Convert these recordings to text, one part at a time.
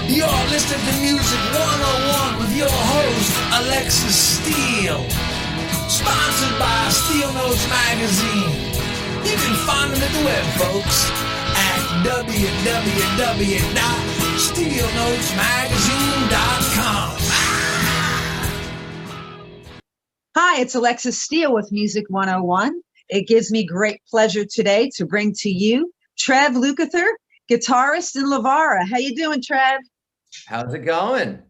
You're listening to Music 101 with your host, Alexis Steele. Sponsored by Steel Notes Magazine. You can find them at the web, folks, at www.steelnotesmagazine.com. Hi, it's Alexis Steele with Music 101. It gives me great pleasure today to bring to you Trev Lukather, guitarist in Levara. How you doing, Trev? How's it going?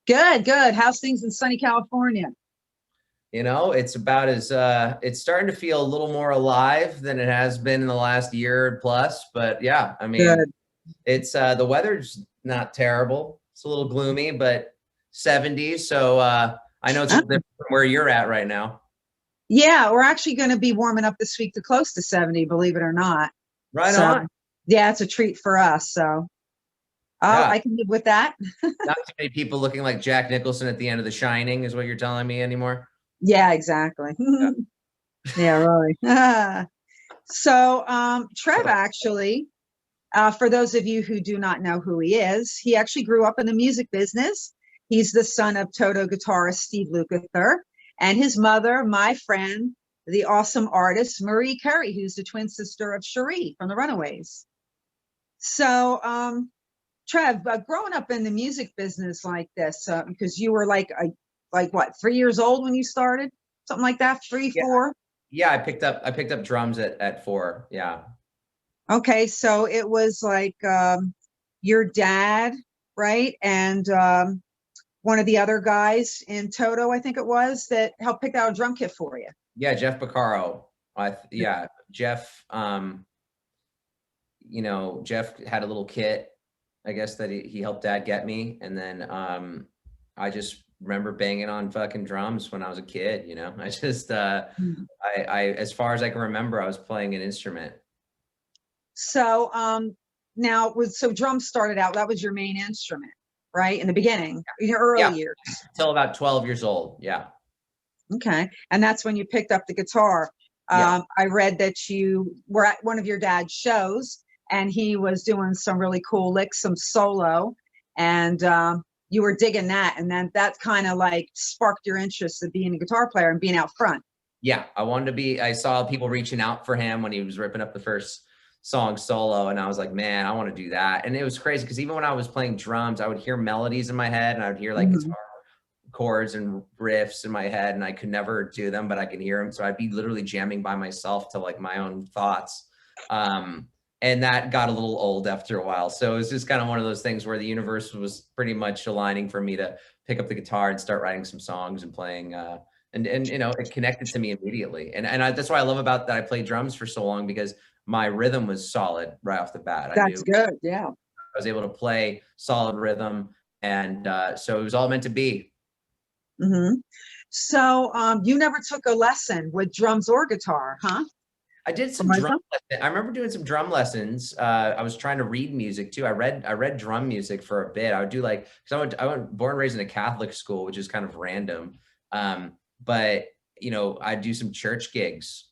Good, good. How's things in sunny California? You know, it's about as it's starting to feel a little more alive than it has been in the last year plus. But yeah, I mean, Good. it's the weather's not terrible. It's a little gloomy, but 70s. So I know it's a little different from where you're at right now. Yeah, we're actually going to be warming up this week to close to 70, believe it or not. Right on. Yeah, it's a treat for us. So I can live with that. Not too many people looking like Jack Nicholson at the end of The Shining is what you're telling me anymore. Yeah, exactly. Yeah, right. So Trev actually, for those of you who do not know who he is, he actually grew up in the music business. He's the son of Toto guitarist Steve Lukather and his mother, my friend, the awesome artist Marie Curry, who's the twin sister of Cherie from the Runaways. So Trev, growing up in the music business like this, because you were like what, 3 years old when you started, something like that, 4? Yeah, I picked up drums at 4. Yeah. Okay, so it was like your dad, right, and one of the other guys in Toto, I think it was, that helped pick out a drum kit for you. Yeah, Jeff Beccaro. Jeff. Jeff had a little kit, I guess, that he helped Dad get me, and then I just remember banging on fucking drums when I was a kid. You know, I just I as far as I can remember, I was playing an instrument. So so drums started out, that was your main instrument, right, in the beginning, in your early years, until about 12 years old. Yeah. Okay, and that's when you picked up the guitar. I read that you were at one of your dad's shows and he was doing some really cool licks, some solo, and you were digging that, and then that kind of like sparked your interest in being a guitar player and being out front. Yeah, I saw people reaching out for him when he was ripping up the first song solo, and I was like, man, I want to do that. And it was crazy because even when I was playing drums, I would hear melodies in my head, and I would hear like guitar chords and riffs in my head, and I could never do them, but I could hear them. So I'd be literally jamming by myself to like my own thoughts. And that got a little old after a while. So it was just kind of one of those things where the universe was pretty much aligning for me to pick up the guitar and start writing some songs and playing. And you know, it connected to me immediately. And that's why I love about that I played drums for so long, because my rhythm was solid right off the bat. That's good. Yeah. I was able to play solid rhythm. And so it was all meant to be. Mm-hmm. So you never took a lesson with drums or guitar, huh? I did some drum lessons. I remember doing some drum lessons. I was trying to read music too. I read drum music for a bit. I would do like, because I went born and raised in a Catholic school, which is kind of random. But you know, I'd do some church gigs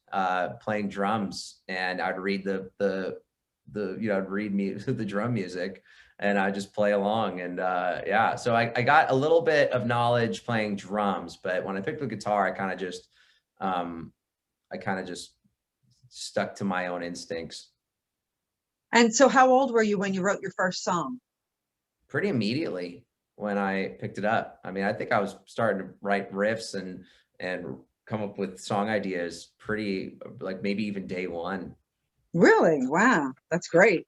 playing drums, and I'd read the drum music, and I just play along. And so I got a little bit of knowledge playing drums, but when I picked the guitar, I kind of just stuck to my own instincts. And so how old were you when you wrote your first song? Pretty immediately when I picked it up. I mean, I think I was starting to write riffs and come up with song ideas pretty, like maybe even day one. Really? Wow, that's great.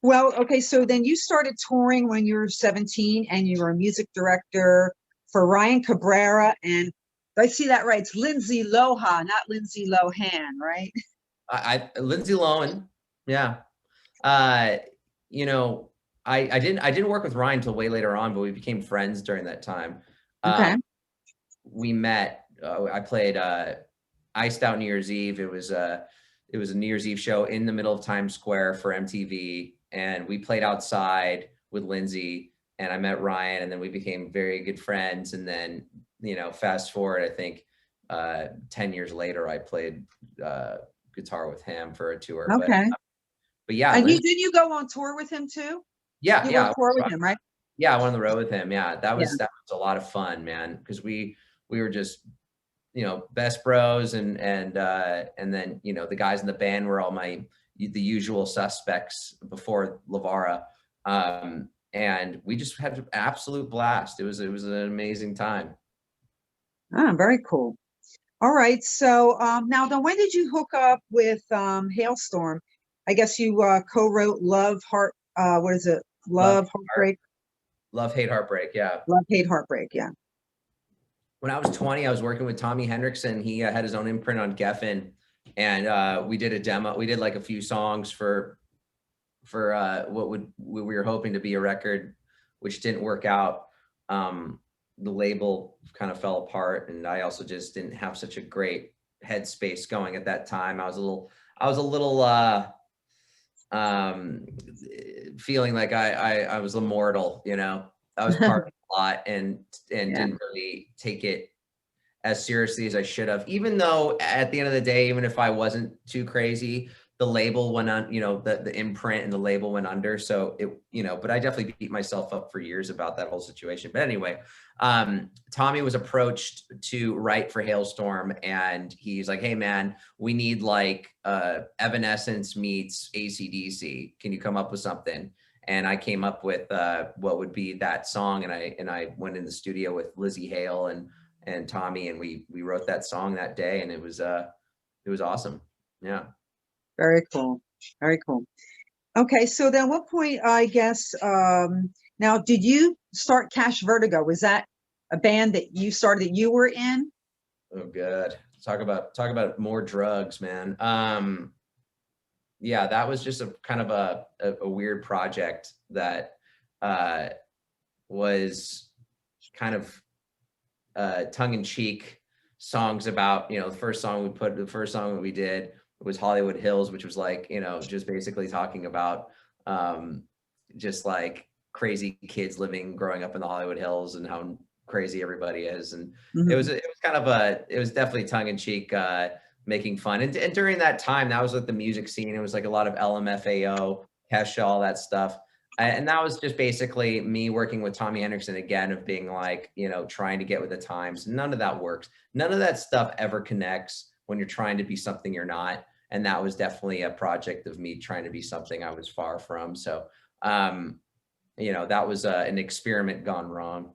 Well, okay, so then you started touring when you were 17, and you were a music director for Ryan Cabrera, and I see that right, it's Lindsay Lohan, not Lindsay Lohan, right? Lindsay Lohan, yeah. You know, I didn't work with Ryan till way later on, but we became friends during that time. Okay. We met. I played Iced Out New Year's Eve. It was a New Year's Eve show in the middle of Times Square for MTV, and we played outside with Lindsay, and I met Ryan, and then we became very good friends. And then, you know, fast forward, I think 10 years later, I played guitar with him for a tour. Okay. But yeah. And did you go on tour with him too? Yeah. You yeah. went on tour with him, right? Yeah, I went on the road with him. Yeah, that Yeah. was a lot of fun, man. Because we were just, you know, best bros, and then, you know, the guys in the band were all the usual suspects before Levara, and we just had an absolute blast. It was an amazing time. Ah, very cool. All right. So now, then, when did you hook up with Hailstorm? I guess you co-wrote Love, Heart. What is it? Love, Love, Heartbreak. Love, Hate, Heartbreak. Yeah. Love, Hate, Heartbreak. Yeah. When I was 20, I was working with Tommy Hendrickson. He had his own imprint on Geffen, and we did a demo. We did like a few songs for what we were hoping to be a record, which didn't work out. The label kind of fell apart, and I also just didn't have such a great headspace going at that time. I was a little feeling like I was immortal, you know. I was partying a lot and didn't really take it as seriously as I should have, even though at the end of the day, even if I wasn't too crazy, the label went on, you know, the imprint and the label went under. So it, you know, but I definitely beat myself up for years about that whole situation. But anyway, Tommy was approached to write for Hailstorm, and he's like, hey man, we need like Evanescence meets AC/DC. Can you come up with something? And I came up with what would be that song. And I went in the studio with Lizzie Hale and Tommy, and we wrote that song that day, and it was awesome. Yeah. Very cool. Very cool. Okay, so then what point, I guess, now, did you start Cash Vertigo? Was that a band that you started that you were in? Oh, good. Talk about more drugs, man. Yeah, that was just a kind of a weird project that was kind of tongue-in-cheek songs about, you know, the first song that we did was Hollywood Hills, which was like, you know, just basically talking about just like crazy kids growing up in the Hollywood Hills and how crazy everybody is. And it was definitely tongue-in-cheek, making fun. And during that time, that was like the music scene. It was like a lot of LMFAO, Kesha, all that stuff. And that was just basically me working with Tommy Hendrickson again, of being like, you know, trying to get with the times. None of that works. None of that stuff ever connects when you're trying to be something you're not. And that was definitely a project of me trying to be something I was far from. So, you know, that was an experiment gone wrong.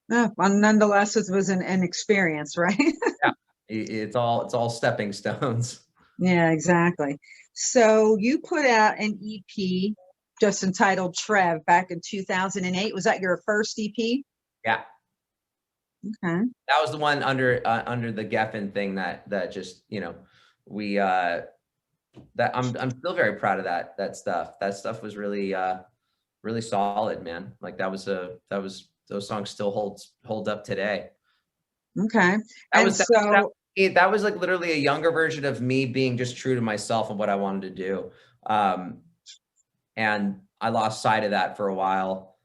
Well, nonetheless, it was an experience, right? Yeah, it's all stepping stones. Yeah, exactly. So you put out an EP just entitled Trev back in 2008. Was that your first EP? Yeah. Okay. That was the one under the Geffen thing that just, you know, we that I'm still very proud of that stuff. That stuff was really really solid, man. Like those songs still hold up today. Okay. That was like literally a younger version of me being just true to myself and what I wanted to do. And I lost sight of that for a while.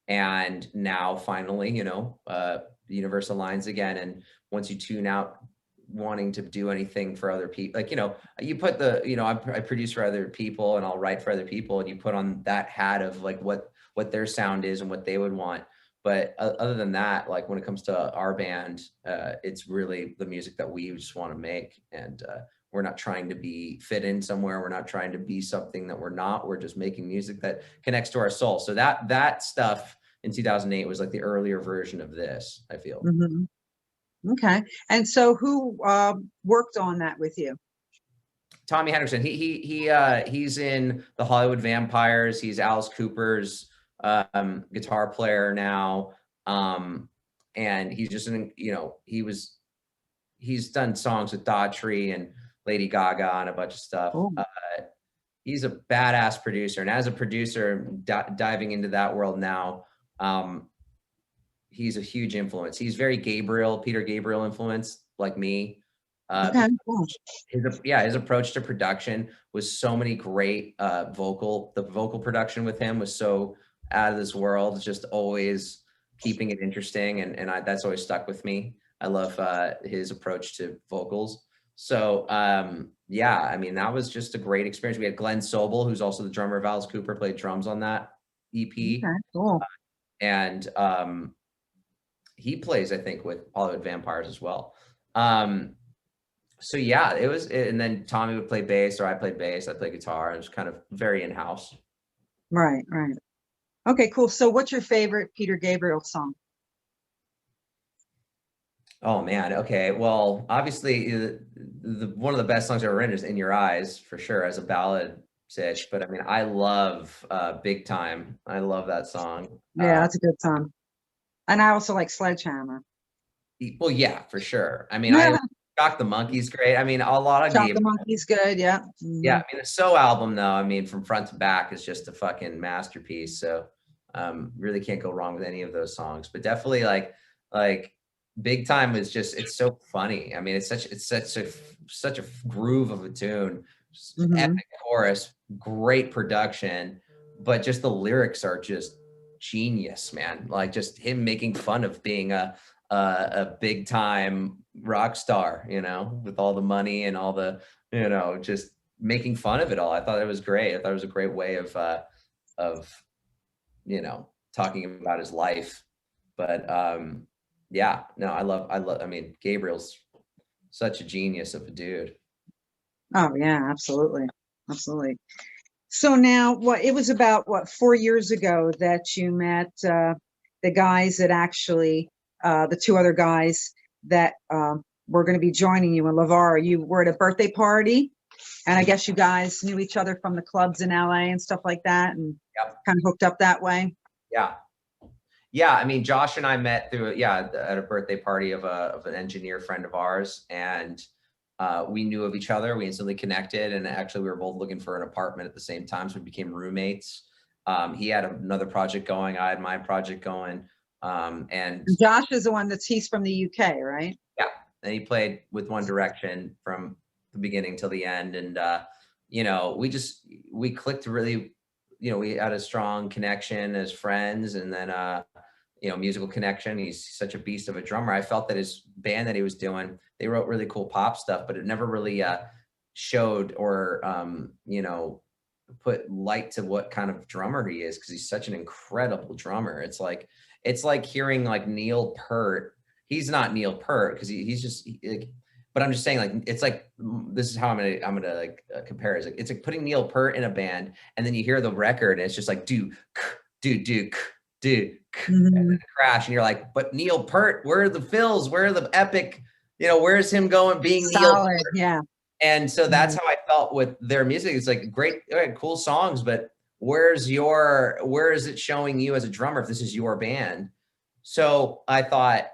And now finally, you know, the universe aligns again. And once you tune out wanting to do anything for other people, like, you know, you put I produce for other people and I'll write for other people, and you put on that hat of like what their sound is and what they would want. But other than that, like when it comes to our band, it's really the music that we just want to make. And we're not trying to fit in somewhere. We're not trying to be something that we're not. We're just making music that connects to our soul. So that stuff in 2008 was like the earlier version of this, I feel. Mm-hmm. Okay. And so who worked on that with you? Tommy Hendrickson. He's in the Hollywood Vampires. He's Alice Cooper's guitar player now. And he's just he's done songs with Daughtry and Lady Gaga and a bunch of stuff. He's a badass producer. And as a producer, diving into that world now, he's a huge influence. He's very Peter Gabriel influenced, like me. Okay. His approach to production was so many great the vocal production with him was so out of this world, just always keeping it interesting. And that's always stuck with me. I love his approach to vocals. So yeah, I mean, that was just a great experience. We had Glenn Sobel, who's also the drummer of Alice Cooper, played drums on that. EP. Okay, cool. And he plays, I think, with Hollywood Vampires as well. So yeah, and then Tommy would play bass, or I played bass, I played guitar. It was kind of very in-house. Right. Okay, cool. So what's your favorite Peter Gabriel song? Oh man, okay. Well, obviously one of the best songs I've ever written is In Your Eyes, for sure, as a ballad sitch. But I mean, I love Big Time. I love that song. Yeah, that's a good song. And I also like Sledgehammer. Well, yeah, for sure. I mean, I Shock the Monkey's great. I mean, a lot of Shock Gabriel. the Monkey's good, yeah. Yeah, I mean, the So album, though, I mean, from front to back is just a fucking masterpiece. So really can't go wrong with any of those songs. But definitely like Big Time is just, it's so funny. I mean, it's such a groove of a tune, epic chorus, great production, but just the lyrics are just genius, man. Like just him making fun of being a big time rock star, you know, with all the money and all the, you know, just making fun of it all. I thought it was great. I thought it was a great way of, you know, talking about his life. But yeah, no, I mean, Gabriel's such a genius of a dude. Oh yeah, absolutely. So now it was about 4 years ago that you met the guys that actually the two other guys that were going to be joining you in Levara. You were at a birthday party, and I guess you guys knew each other from the clubs in LA and stuff like that, and kind of hooked up that way. Yeah, I mean, Josh and I met through at a birthday party of an engineer friend of ours, and we knew of each other. We instantly connected, and actually we were both looking for an apartment at the same time, so we became roommates. He had another project going, I had my project going, and Josh is the one he's from the UK, right? Yeah, and he played with One Direction from the beginning till the end, and you know, we clicked really. You know, we had a strong connection as friends, and then you know, musical connection. He's such a beast of a drummer. I felt that his band that he was doing, they wrote really cool pop stuff, but it never really showed or you know, put light to what kind of drummer he is, because he's such an incredible drummer. It's like hearing like Neil Peart. He's not Neil Peart because he's just but I'm just saying, like, it's like, this is how I'm gonna like compare it. It's like putting Neil Peart in a band, and then you hear the record, and it's just like and then crash, and you're like, but Neil Peart, where are the fills? Where are the epic? You know, where's him going being solid, Neil Peart? Yeah. And so that's how I felt with their music. It's like great, cool songs, but where is it showing you as a drummer if this is your band? So I thought,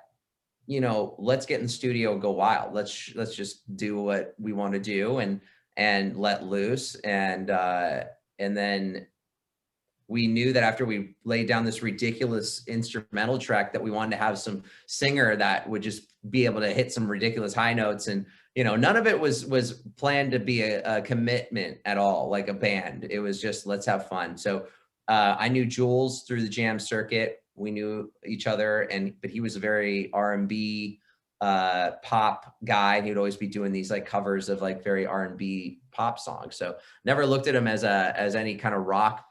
you know, let's get in the studio, go wild. Let's just do what we want to do and let loose. And then we knew that after we laid down this ridiculous instrumental track that we wanted to have some singer that would just be able to hit some ridiculous high notes. And, you know, none of it was planned to be a commitment at all, like a band. It was just, let's have fun. So I knew Jules through the jam circuit. We knew each other, but he was a very R&B pop guy. He would always be doing these like covers of like very R&B pop songs. So never looked at him as any kind of rock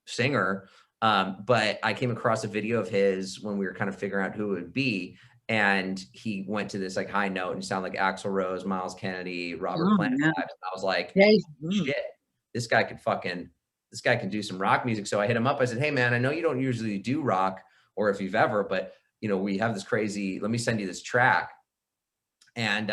singer. But I came across a video of his when we were kind of figuring out who it would be. And he went to this like high note and sounded like Axl Rose, Miles Kennedy, Robert Plant. Yeah. And I was like, shit, this guy can do some rock music. So I hit him up. I said, hey man, I know you don't usually do rock, or if you've ever, but you know, we have this crazy, let me send you this track. And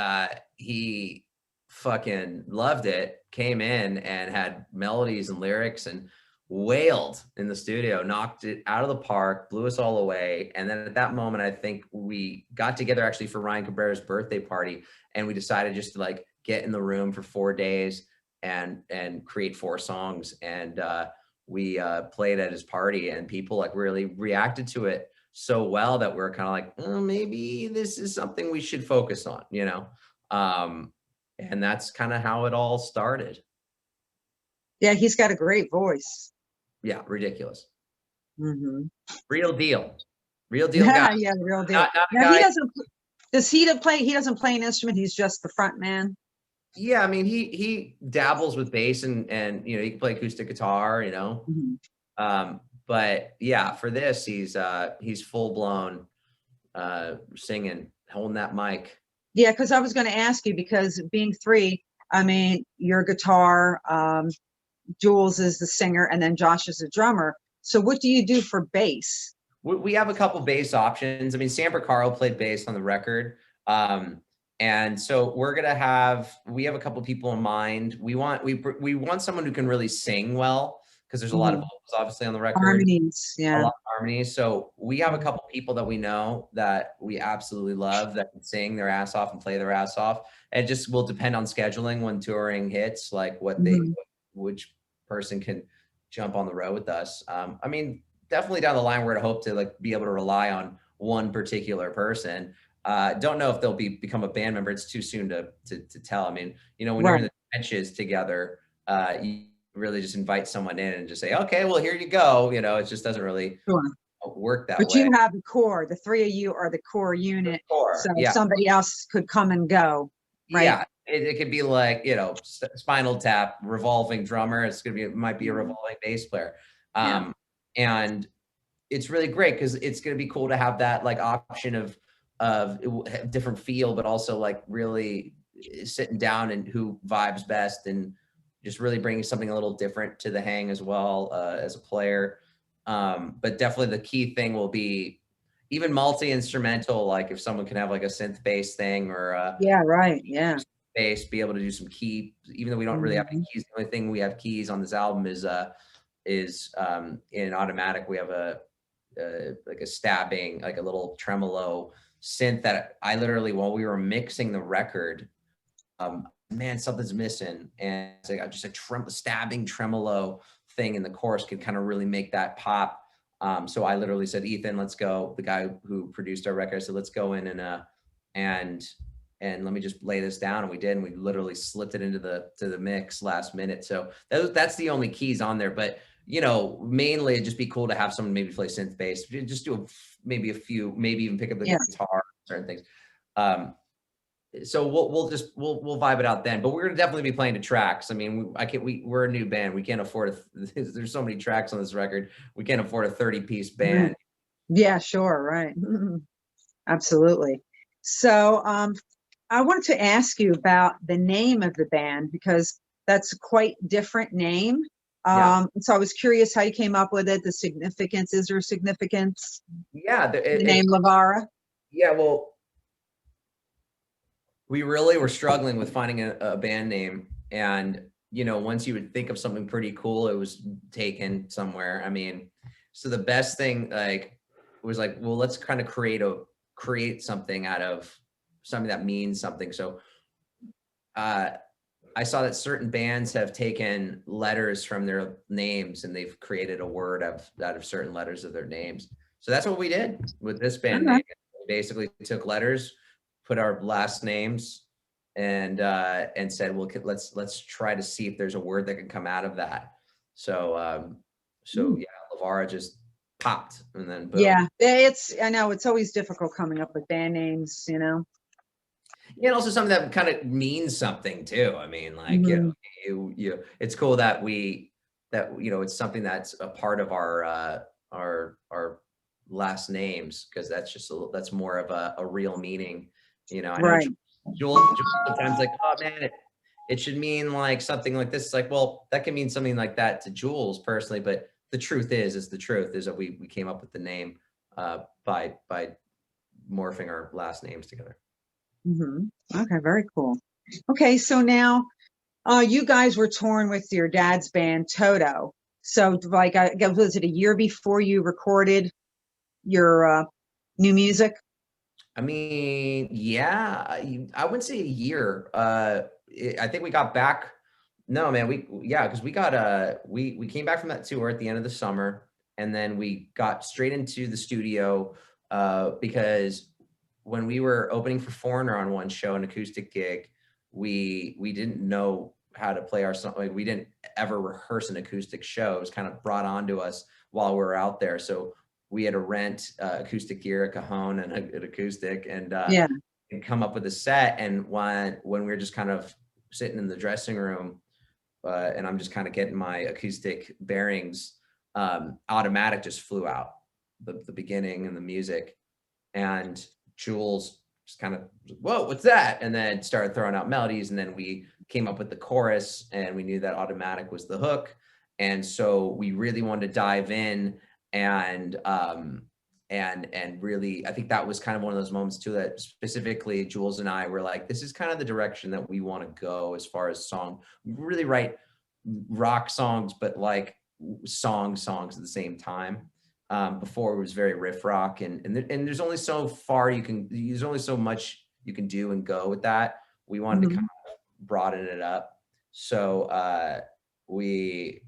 he fucking loved it, came in and had melodies and lyrics and wailed in the studio, knocked it out of the park, blew us all away. And then at that moment, I think we got together actually for Ryan Cabrera's birthday party. And we decided just to like get in the room for 4 days and create 4 songs. And we played at his party, and people like really reacted to it so well that we're kind of like, oh, maybe this is something we should focus on, you know? And that's kind of how it all started. Yeah, he's got a great voice. Yeah, ridiculous. Mm-hmm. Real deal Yeah, guy. yeah, real deal. Not now, he doesn't play an instrument. He's just the front man. Yeah, I mean, he dabbles with bass and you know, he can play acoustic guitar, you know. But yeah, for this, he's full blown singing, holding that mic. Yeah, because I was going to ask you, because being three, I mean, your guitar, Jules is the singer, and then Josh is the drummer. So what do you do for bass? We have a couple bass options. I mean, Sam Porcaro played bass on the record. And so we have a couple people in mind. We want someone who can really sing well, because there's a lot of vocals obviously on the record. Harmonies, A yeah. lot of harmonies. So we have a couple people that we know that we absolutely love that can sing their ass off and play their ass off. It just will depend on scheduling when touring hits, like which person can jump on the road with us. I mean, definitely down the line, we're to hope to like be able to rely on one particular person. Don't know if they'll become a band member. It's too soon to tell. I mean, you know, when you're in the trenches together, you really just invite someone in and just say, okay, well, here you go. You know, it just doesn't really work that way. But you have the core. The three of you are the core unit. So somebody else could come and go, right? Yeah, it could be like, you know, Spinal Tap, revolving drummer. It might be a revolving bass player. And it's really great because it's going to be cool to have that like option of different feel, but also like really sitting down and who vibes best, and just really bringing something a little different to the hang as well as a player. But definitely the key thing will be even multi-instrumental, like if someone can have like a synth bass thing or bass, be able to do some key, even though we don't really have any keys. The only thing we have keys on this album is in automatic. We have like a stabbing, like a little tremolo synth that I literally, while we were mixing the record, man, something's missing. And it's like just a stabbing tremolo thing in the chorus could kind of really make that pop. So I literally said, Ethan, let's go. The guy who produced our record, I said, let's go in and let me just lay this down. And we did, and we literally slipped it into the mix last minute. So that's the only keys on there. But you know, mainly it'd just be cool to have someone maybe play synth bass, just do maybe a few, maybe even pick up the guitar, certain things. So we'll vibe it out then, but we're gonna definitely be playing to tracks. I mean, we're a new band. We can't afford there's so many tracks on this record. We can't afford a 30-piece band. Yeah, sure. Right. Absolutely. So, I wanted to ask you about the name of the band, because that's a quite different name. So I was curious how you came up with it, the significance. Is there significance? Yeah. The name Levara? Yeah, well, we really were struggling with finding a band name. And, you know, once you would think of something pretty cool, it was taken somewhere. I mean, so the best thing was like, well, let's kind of create something out of something that means something. So I saw that certain bands have taken letters from their names and they've created a word out of certain letters of their names. So that's what we did with this band name. We basically took letters, put our last names, and said, well, let's try to see if there's a word that can come out of that. So yeah, Levara just popped, and then boom. Yeah, I know it's always difficult coming up with band names, you know. Yeah, and also something that kind of means something too. I mean, like, you know, it's cool that you know, it's something that's a part of our last names, because that's more of a real meaning, you know. I know Jules sometimes like, oh man, it should mean like something like this. It's like, well, that can mean something like that to Jules personally, but the truth is that we came up with the name by morphing our last names together. Okay, very cool. Okay, so now you guys were touring with your dad's band Toto. So like, was it a year before you recorded your new music? I mean, yeah, I wouldn't say a year. I think we got back. No, man, because we got we came back from that tour at the end of the summer, and then we got straight into the studio because when we were opening for Foreigner on one show, an acoustic gig, we didn't know how to play our song. Like, we didn't ever rehearse an acoustic show. It was kind of brought onto us while we were out there. So we had to rent acoustic gear, a cajon and an acoustic, and come up with a set. And when we were just kind of sitting in the dressing room and I'm just kind of getting my acoustic bearings, Automatic just flew out, the beginning and the music, and Jules just kind of, whoa, what's that? And then started throwing out melodies, and then we came up with the chorus, and we knew that Automatic was the hook. And so we really wanted to dive in and really, I think that was kind of one of those moments too, that specifically Jules and I were like, this is kind of the direction that we want to go as far as song. We really write rock songs, but like songs at the same time. Before it was very riff rock, and there's only so far there's only so much you can do and go with that. We wanted to kind of broaden it up. So we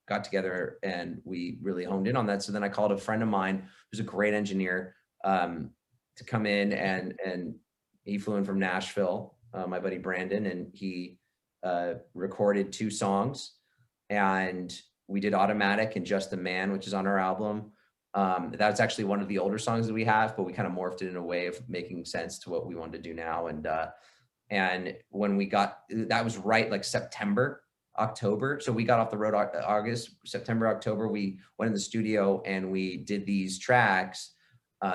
got together and we really honed in on that. So then I called a friend of mine who's a great engineer to come in, and he flew in from Nashville, my buddy Brandon, and he recorded 2 songs, and we did Automatic and Just a Man, which is on our album. That's actually one of the older songs that we have, but we kind of morphed it in a way of making sense to what we wanted to do now. And when we got, that was right like September, October. So we got off the road August, September, October. We went in the studio and we did these tracks,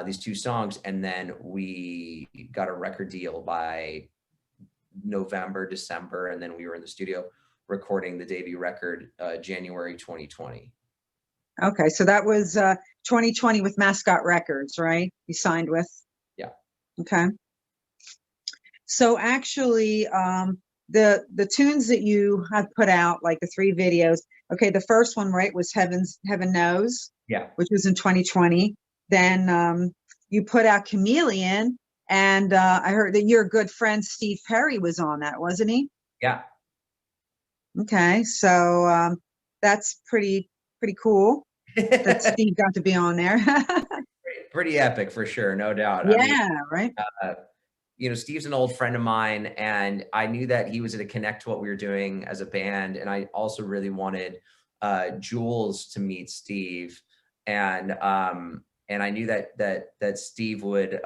these 2 songs, and then we got a record deal by November, December, and then we were in the studio recording the debut record, January 2020. Okay, so that was 2020 with Mascot Records, right? You signed with? Yeah. Okay. So actually, the tunes that you have put out, like the 3 videos, okay, the first one, right, was Heaven Knows, yeah, which was in 2020. Then you put out Chameleon, and I heard that your good friend Steve Perry was on that, wasn't he? Yeah. Okay, so that's pretty cool that Steve got to be on there. Pretty epic for sure, no doubt. Yeah, I mean, right. You know, Steve's an old friend of mine, and I knew that he was going to connect to what we were doing as a band, and I also really wanted Jules to meet Steve, and I knew that Steve would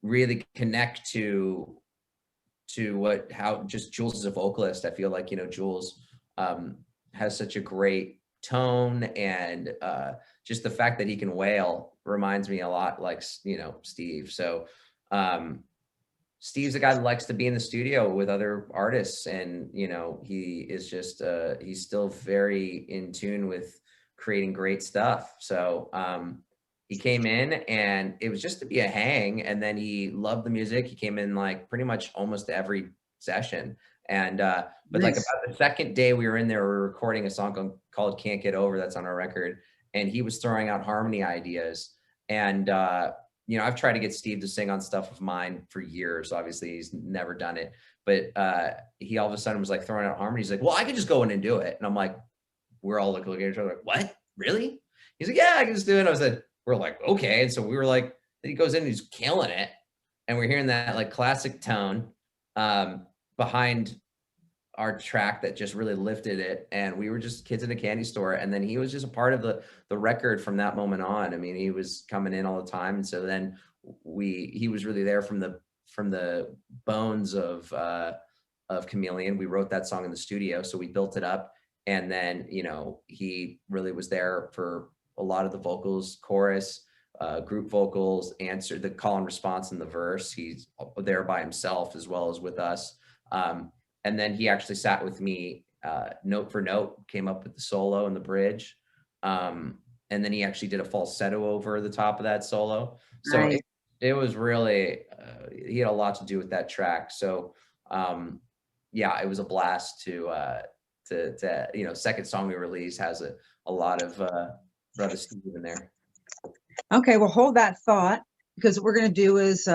really connect to how just Jules is a vocalist. I feel like, you know, Jules has such a great tone, and just the fact that he can wail reminds me a lot like, you know, Steve. So Steve's a guy that likes to be in the studio with other artists, and, you know, he is just he's still very in tune with creating great stuff. So he came in, and it was just to be a hang, and then he loved the music. He came in like pretty much almost every session. And but nice. Like about the second day we were in there, we were recording a song called Can't Get Over, that's on our record, and he was throwing out harmony ideas. And you know, I've tried to get Steve to sing on stuff of mine for years. Obviously he's never done it, but he all of a sudden was like throwing out harmonies. He's like, well, I could just go in and do it. And I'm like, we're all looking at each other like, what, really? He's like, yeah, I can just do it. And I was like, we're like, okay. And so we were like, then he goes in and he's killing it, and we're hearing that like classic tone behind our track that just really lifted it, and we were just kids in a candy store. And then he was just a part of the record from that moment on. I mean, he was coming in all the time, and so then he was really there from the bones of Chameleon. We wrote that song in the studio, so we built it up, and then, you know, he really was there for a lot of the vocals, chorus, group vocals, answer the call and response in the verse. He's there by himself as well as with us. And then he actually sat with me, note for note, came up with the solo and the bridge. And then he actually did a falsetto over the top of that solo. So nice. It was really, he had a lot to do with that track. So yeah, it was a blast to you know, second song we released has a lot of Brother Steve in there. Okay, well, hold that thought, because what we're going to do is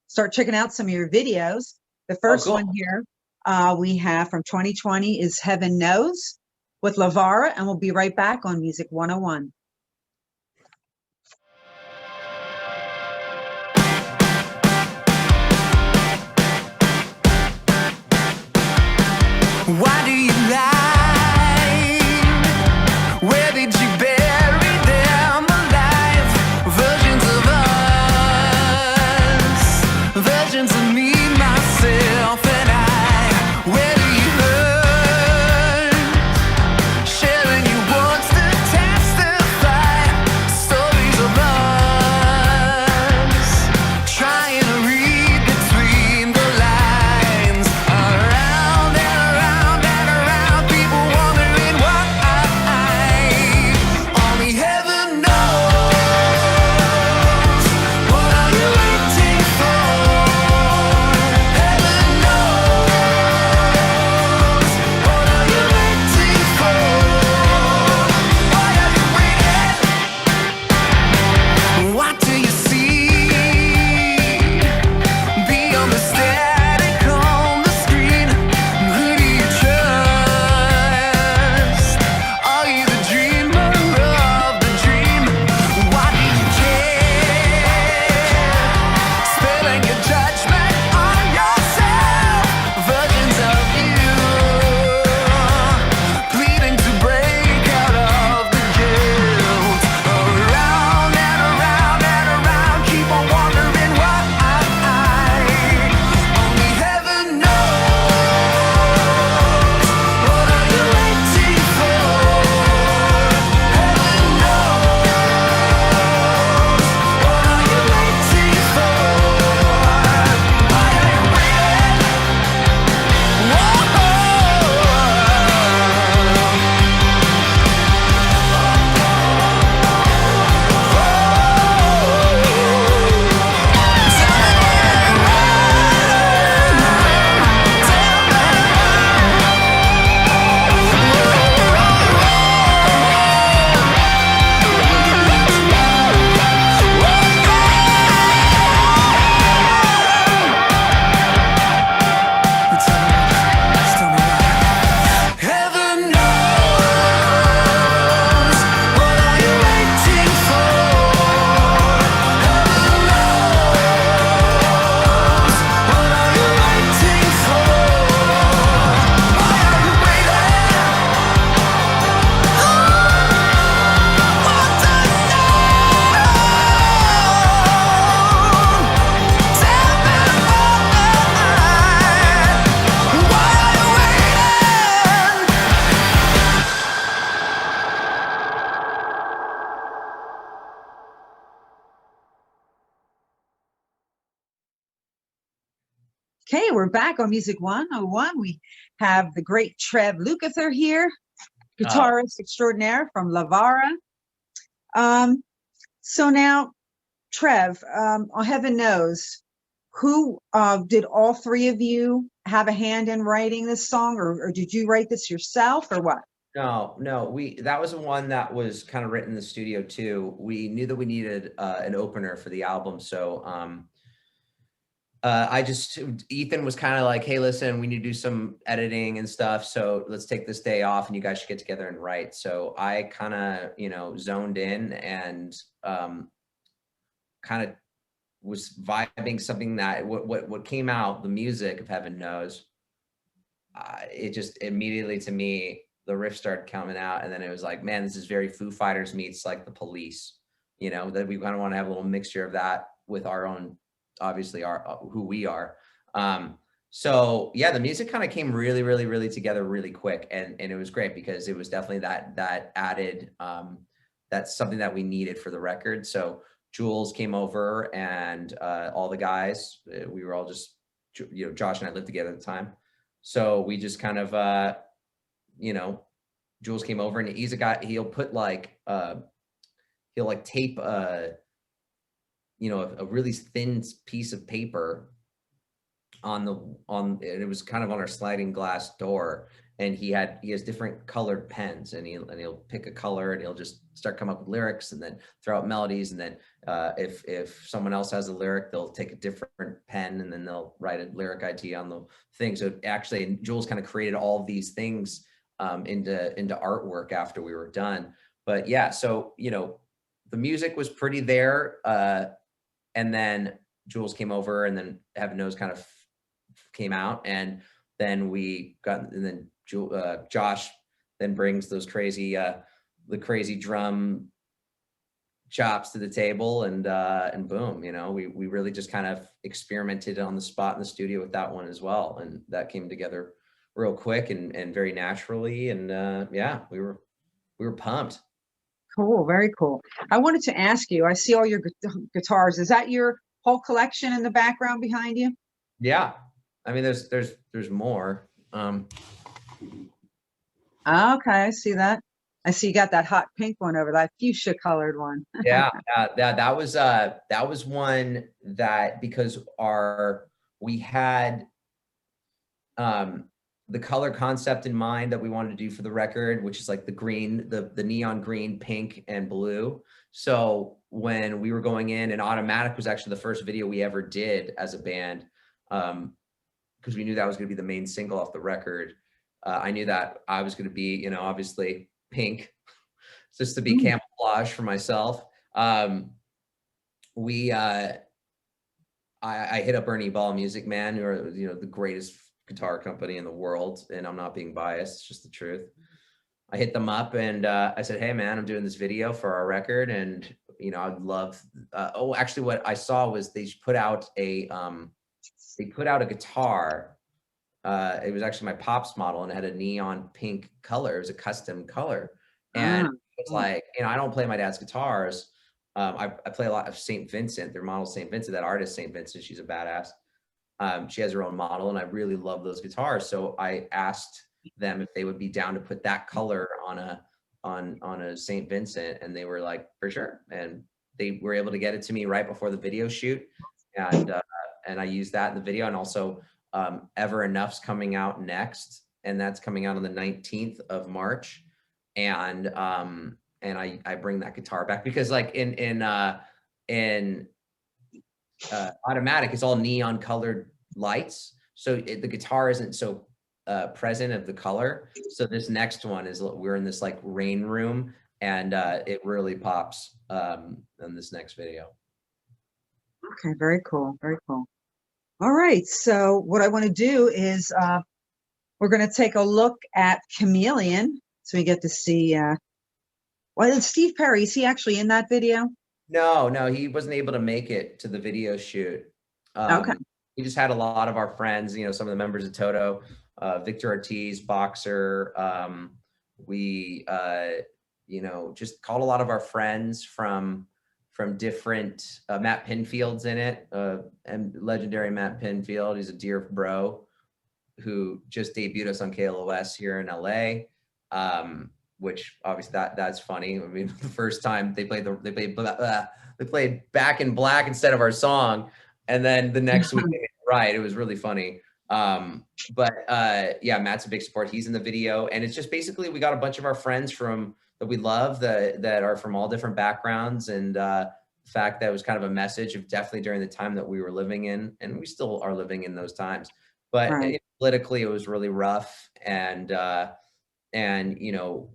start checking out some of your videos. The first one here we have from 2020 is Heaven Knows with Levara, and we'll be right back on Music 101. Why do you lie? Where did you bury them alive? Versions of us, versions of me, myself, and I. Where do you hurt? Sharing you once Okay, we're back on Music 101. We have the great Trev Lukather here, guitarist extraordinaire from Levara. So now, Trev, heaven knows, who did all three of you have a hand in writing this song, or did you write this yourself, or what? No, that was the one that was kind of written in the studio too. We knew that we needed an opener for the album, so Ethan was kind of like, hey, listen, we need to do some editing and stuff. So let's take this day off and you guys should get together and write. So I kind of, zoned in and kind of was vibing something that what came out, the music of Heaven Knows, it just immediately to me, the riff started coming out. And then it was like, man, this is very Foo Fighters meets like the Police, that we kind of want to have a little mixture of that with our own, obviously who we are. So yeah, the music kind of came really, really, really together really quick. And it was great because it was definitely that added, that's something that we needed for the record. So Jules came over and all the guys, we were all just, Josh and I lived together at the time. So we just kind of, Jules came over and he's a guy, he'll put like, he'll like tape, a really thin piece of paper on it was kind of on our sliding glass door, and he has different colored pens, and he'll pick a color and he'll just start coming up with lyrics and then throw out melodies, and then if someone else has a lyric, they'll take a different pen and then they'll write a lyric idea on the thing. So actually Jules kind of created all of these things into artwork after we were done. But yeah, so the music was pretty there. And then Jules came over, and then Heaven Knows kind of came out, and then Josh then brings those crazy, the crazy drum chops to the table, and boom, we really just kind of experimented on the spot in the studio with that one as well, and that came together real quick and very naturally, and yeah, we were pumped. Cool, very cool. I wanted to ask you, I see all your guitars. Is that your whole collection in the background behind you? Yeah. I mean, there's more. Okay, I see that. I see you got that hot pink one over, that fuchsia colored one. Yeah, that was one that, because we had the color concept in mind that we wanted to do for the record, which is like the green, the neon green, pink, and blue. So when we were going in, and Automatic was actually the first video we ever did as a band, because we knew that was going to be the main single off the record. I knew that I was going to be, obviously pink, just to be camouflage for myself. I hit up Ernie Ball Music Man, who are, the greatest guitar company in the world, and I'm not being biased, it's just the truth. I hit them up and I said, hey man, I'm doing this video for our record, and I'd love actually what I saw was they put out a guitar. It was actually my Pops model, and it had a neon pink color. It was a custom color, and it's like, I don't play my dad's guitars. I play a lot of St. Vincent. Their model St. Vincent, that artist St. Vincent, she's a badass. She has her own model, and I really love those guitars. So I asked them if they would be down to put that color on a St. Vincent, and they were like, for sure. And they were able to get it to me right before the video shoot, and I used that in the video. And also Ever Enough's coming out next, and that's coming out on the 19th of March. And I bring that guitar back because like in Automatic, it's all neon colored lights, so the guitar isn't so present of the color. So this next one is, we're in this like rain room, and it really pops in this next video. Okay, very cool, very cool. All right, so what I want to do is we're going to take a look at Chameleon, so we get to see Steve Perry, is he actually in that video? No, he wasn't able to make it to the video shoot. Okay. We just had a lot of our friends, some of the members of Toto, Victor Ortiz, Boxer. We, just called a lot of our friends from from different, Matt Pinfield's in it, and legendary Matt Pinfield. He's a dear bro who just debuted us on KLOS here in LA. Which obviously that's funny. I mean, the first time they played Back in Black instead of our song, and then the next week they made it right. It was really funny. Yeah, Matt's a big support. He's in the video, and it's just basically we got a bunch of our friends that we love that are from all different backgrounds, and the fact that it was kind of a message of definitely during the time that we were living in, and we still are living in those times. But Right. politically, it was really rough, and you know,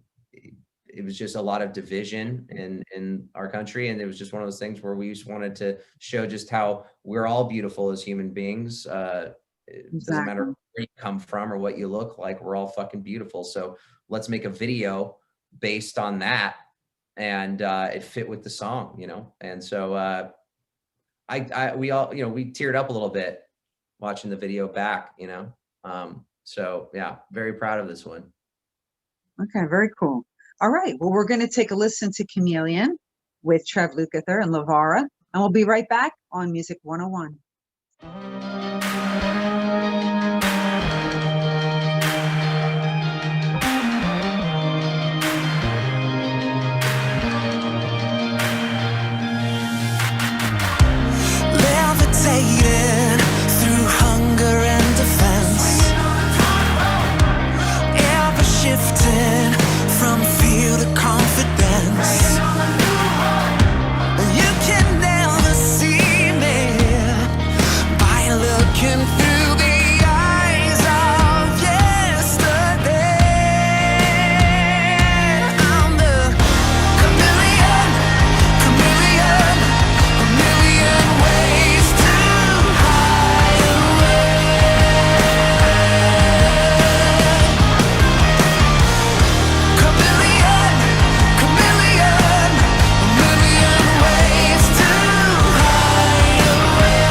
it was just a lot of division in our country. And it was just one of those things where we just wanted to show just how we're all beautiful as human beings. It doesn't matter where you come from or what you look like, we're all fucking beautiful. So let's make a video based on that. And it fit with the song, you know? And so we all, you know, we teared up a little bit watching the video back, you know? So yeah, very proud of this one. Okay, very cool. All right, well, we're going to take a listen to Chameleon with Trev Lukather and Levara, and we'll be right back on Music 101. Levitating through hunger and defense, ever shifting from fear to confidence. You can never see me by looking through the eyes of yesterday. I'm the chameleon, chameleon, a million ways to hide away. Chameleon, chameleon, a million ways to hide away.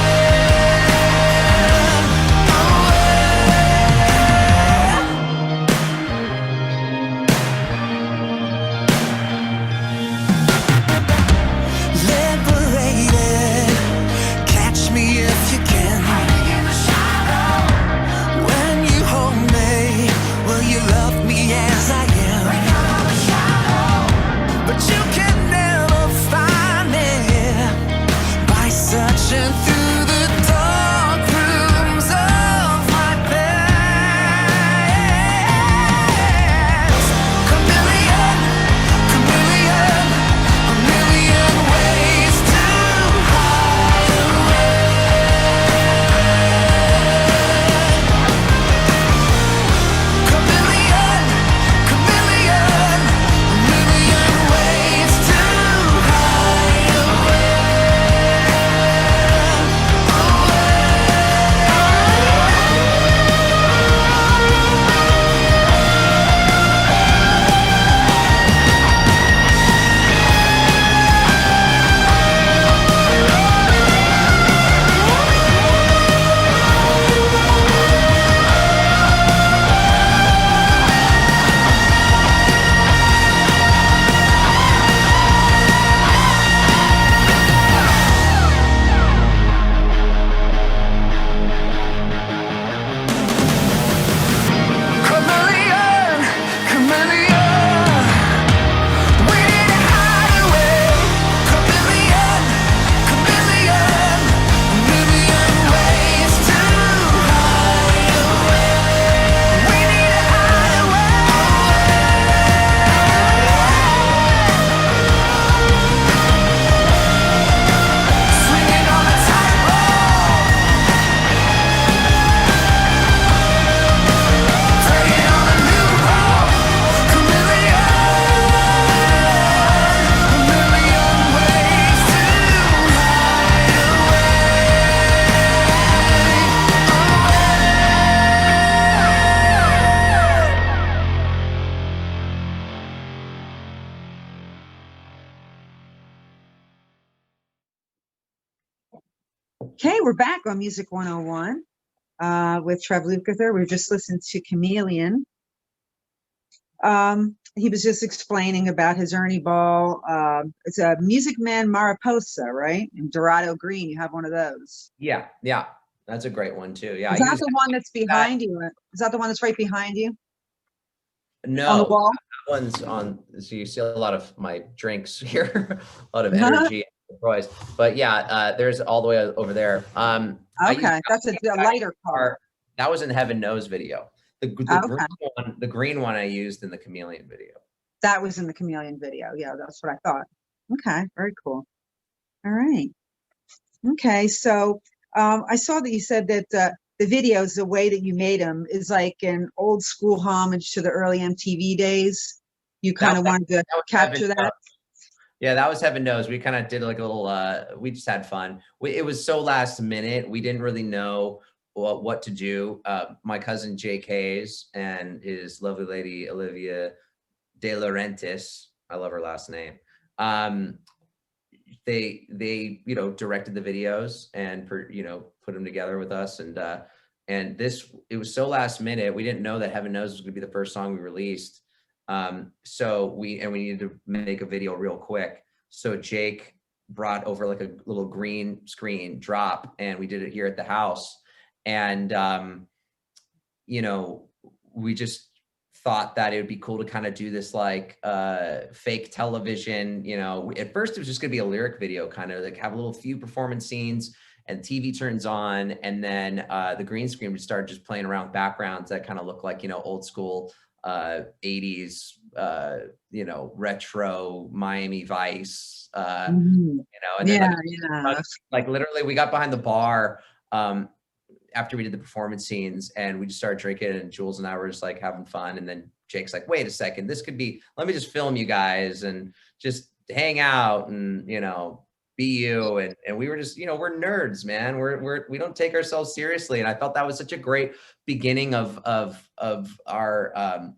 Liberated, catch me if you can. When you hold me, will you love me as I am? But you can never find me by searching through the dark rooms of my past. Chameleon, chameleon, a million ways to hide away. Chameleon, chameleon, a million ways to hide away. Chameleon, chameleon, we need to hide away. Chameleon, chameleon, a million ways to hide away. We need to hide away. Swinging on a tightrope, taking on a new road. Chameleon, a million ways to hide Okay, we're back on Music 101 with Trev Lukather. We just listened to Chameleon. he was just explaining about his Ernie Ball. It's a Music Man Mariposa, right? In Dorado Green, you have one of those. Yeah, yeah, that's a great one too. Yeah, Is that the one that's behind you? Is that the one that's right behind you? No, On the wall? that one's on. So you see a lot of my drinks here, a lot of energy, but yeah, there's all the way over there. Okay, that's a lighter car. That was in Heaven Knows video. The green one I used in the Chameleon video. That was in the Chameleon video. Yeah, that's what I thought. Okay, very cool. All right. Okay, so I saw that you said that the videos, the way that you made them, is like an old school homage to the early MTV days. You kind of wanted to capture that. Yeah, that was Heaven Knows. We kind of did like a little, we just had fun. It was so last minute. We didn't really know what to do. My cousin Jake Hayes and his lovely lady, Olivia De Laurentiis, I love her last name. They directed the videos and put them together with us. And it was so last minute. We didn't know that Heaven Knows was going to be the first song we released. So we needed to make a video real quick. So Jake brought over like a little green screen drop, and we did it here at the house. And, we just thought that it would be cool to kind of do this like fake television, at first it was just gonna be a lyric video, kind of like have a little few performance scenes, and TV turns on, and then the green screen would start just playing around with backgrounds that kind of look like, old school 80s, retro Miami Vice, and then like literally we got behind the bar after we did the performance scenes, and we just started drinking, and Jules and I were just like having fun. And then Jake's like, wait a second, this could be, let me just film you guys and just hang out and, be you. And we were just, we're nerds, man. We don't take ourselves seriously. And I thought that was such a great beginning of our,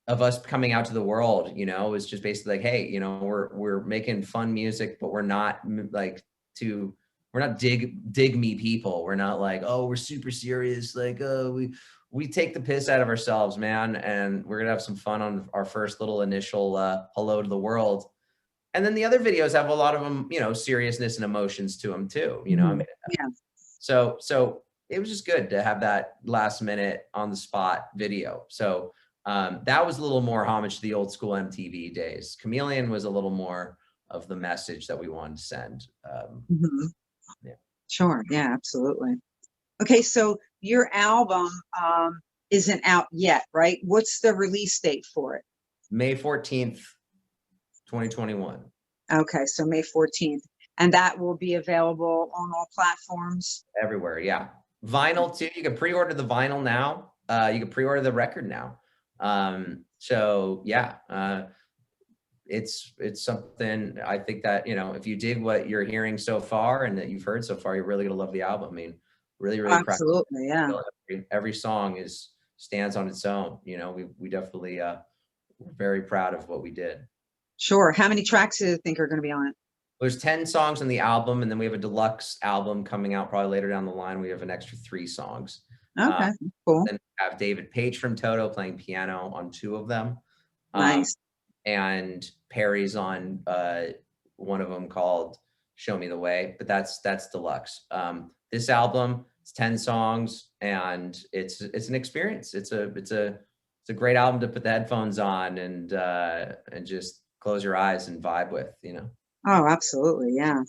of us coming out to the world, it was just basically like, hey, we're making fun music, but we're not like we're not dig me people. We're not like, oh, we're super serious. Like, we take the piss out of ourselves, man. And we're going to have some fun on our first little initial hello to the world. And then the other videos have a lot of them, seriousness and emotions to them too. So it was just good to have that last minute on the spot video. So that was a little more homage to the old school MTV days. Chameleon was a little more of the message that we wanted to send. Yeah. Sure. Yeah, absolutely. Okay. So your album isn't out yet, right? What's the release date for it? May 14th, 2021. Okay. So May 14th. And that will be available on all platforms? Everywhere. Yeah. Vinyl too. You can pre-order the vinyl now. You can pre-order the record now. So yeah, it's something I think that, if you dig what you're hearing so far and that you've heard so far, you're really going to love the album. I mean, really absolutely. Yeah. Every song stands on its own. We definitely, we're very proud of what we did. Sure. How many tracks do you think are going to be on it? There's 10 songs on the album, and then we have a deluxe album coming out probably later down the line. We have an extra 3 songs. Okay, cool. Then we have David Page from Toto playing piano on 2 of them. Nice. And Perry's on one of them called Show Me the Way, but that's deluxe. This album, it's 10 songs, and it's an experience. It's a great album to put the headphones on and just close your eyes and vibe with, Oh, absolutely. Yeah.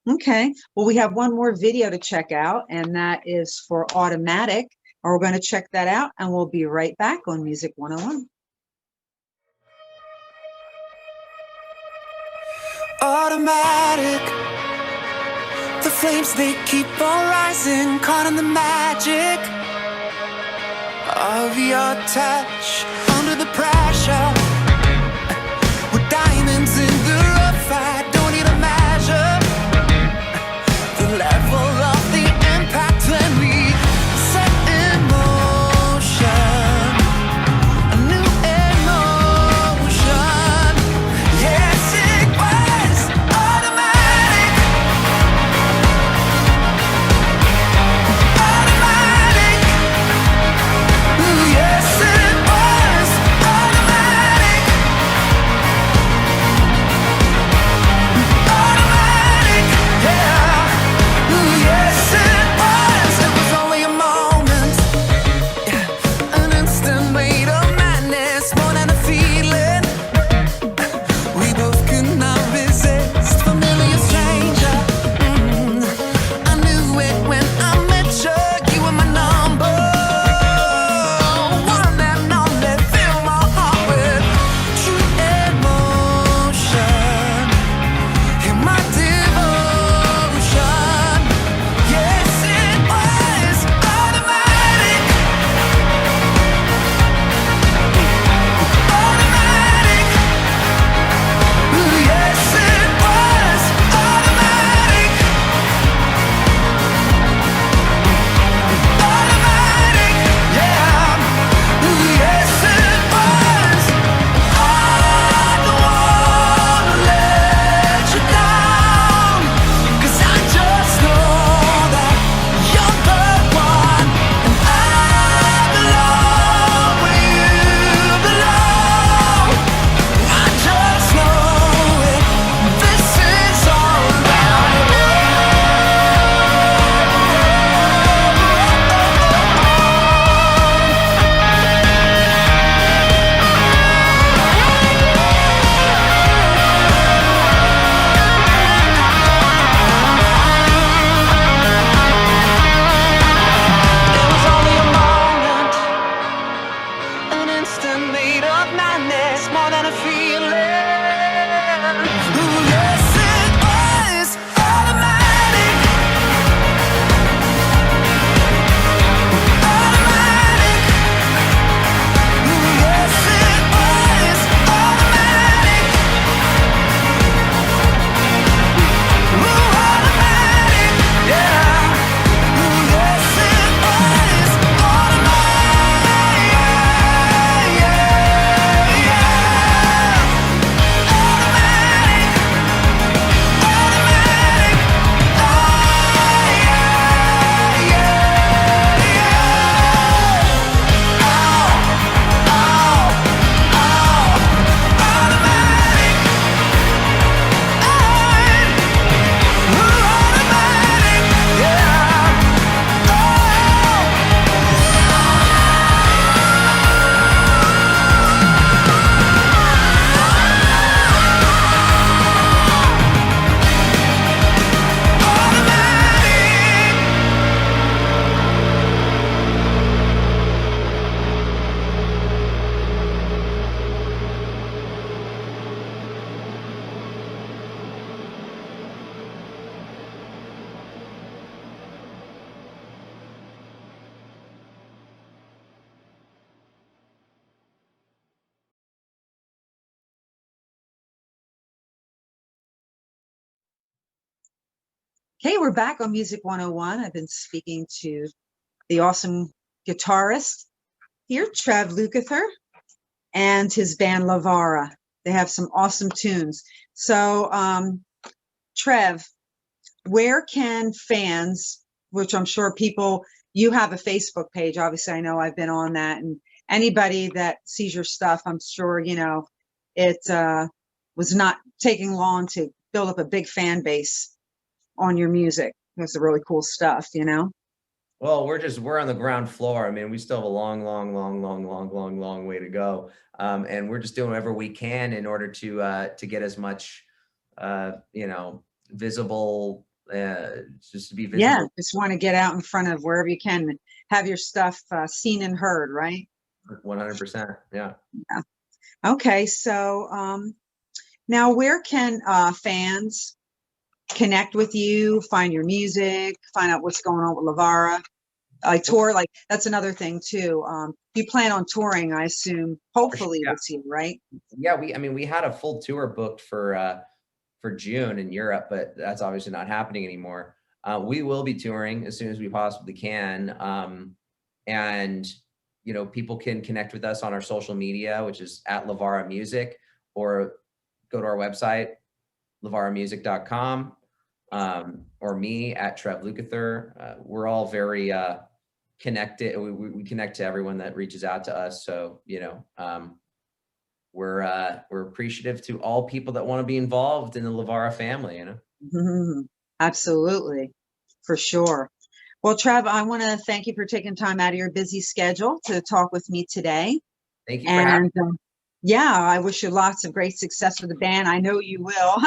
Okay. Well, we have one more video to check out, and that is for Automatic. We're going to check that out, and we'll be right back on Music 101. Automatic, the flames they keep on rising, caught in the magic of your touch. Under the pressure, with diamonds in the rough, I don't need a measure the level of the impact when we set in motion a new emotion. Yes, it was automatic. Automatic. Ooh, yes, it was automatic. Hey, we're back on Music 101. I've been speaking to the awesome guitarist here, Trev Lukather, and his band Levara. They have some awesome tunes. So, Trev, where can fans, which I'm sure people, you have a Facebook page, obviously I know I've been on that, and anybody that sees your stuff, I'm sure, you know, it was not taking long to build up a big fan base on your music. That's the really cool stuff, you know? Well, we're on the ground floor. I mean, we still have a long way to go. And we're just doing whatever we can in order to get as much, you know, visible, just to be visible. Yeah, just want to get out in front of wherever you can and have your stuff seen and heard, right? 100%. Yeah. Okay, so now where can fans connect with you, find your music, find out what's going on with Levara? I tour, like that's another thing too. You plan on touring, I assume, hopefully this year, right? Yeah, we had a full tour booked for June in Europe, but that's obviously not happening anymore. We will be touring as soon as we possibly can. And you know, people can connect with us on our social media, which is at Levara Music, or go to our website, levaramusic.com, or me at Trev Lukather. We're all very connected. We connect to everyone that reaches out to us. So, you know, we're appreciative to all people that want to be involved in the Levara family, you know? Mm-hmm. Absolutely. For sure. Well, Trev, I want to thank you for taking time out of your busy schedule to talk with me today. Thank you for having me. Yeah, I wish you lots of great success with the band. I know you will.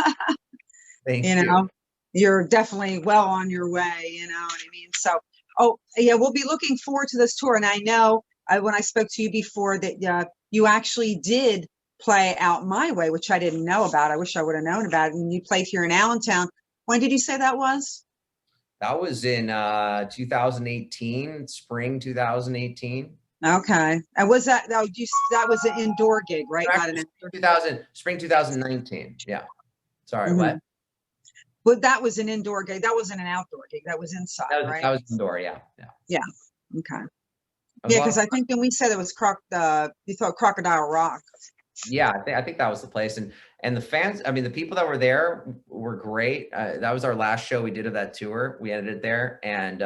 Thank you. Know, you're definitely well on your way, you know what I mean? So, oh, yeah, we'll be looking forward to this tour. And I know when I spoke to you before that you actually did play Out My Way, which I didn't know about. I wish I would have known about it. And you played here in Allentown. When did you say that was? That was in 2018, spring 2018. Okay. And was that that was an indoor gig, right? Not an spring 2019. Yeah. Sorry, what? But that was an indoor gig. That wasn't an outdoor gig. That was inside, right? That was indoor. Yeah. Yeah. Okay. Yeah, because I think when we said it was you thought Crocodile Rock. Yeah, I think that was the place, and the fans. I mean, the people that were there were great. That was our last show we did of that tour. We ended it there, and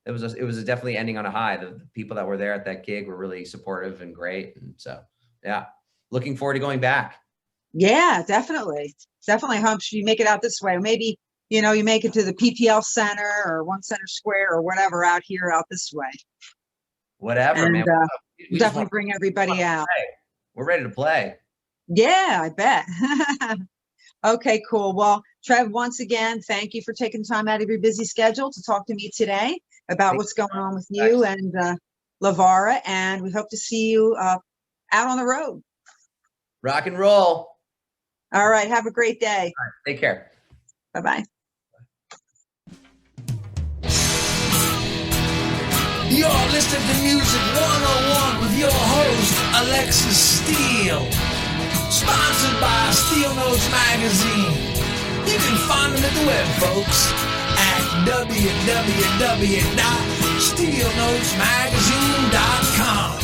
it was definitely ending on a high. The people that were there at that gig were really supportive and great, and so yeah, looking forward to going back. Yeah, definitely. Hope you make it out this way. Maybe, you know, you make it to the PPL Center or One Center Square or whatever out this way. Whatever, and, man. We definitely bring everybody out. We're ready to play. Yeah, I bet. Okay, cool. Well, Trev, once again, thank you for taking time out of your busy schedule to talk to me today about what's going on with you and Levara, and we hope to see you out on the road. Rock and roll. All right. Have a great day. All right, take care. Bye-bye. You're listening to Music 101 with your host, Alexis Steele. Sponsored by Steel Notes Magazine. You can find them at the web, folks, at www.steelnotesmagazine.com.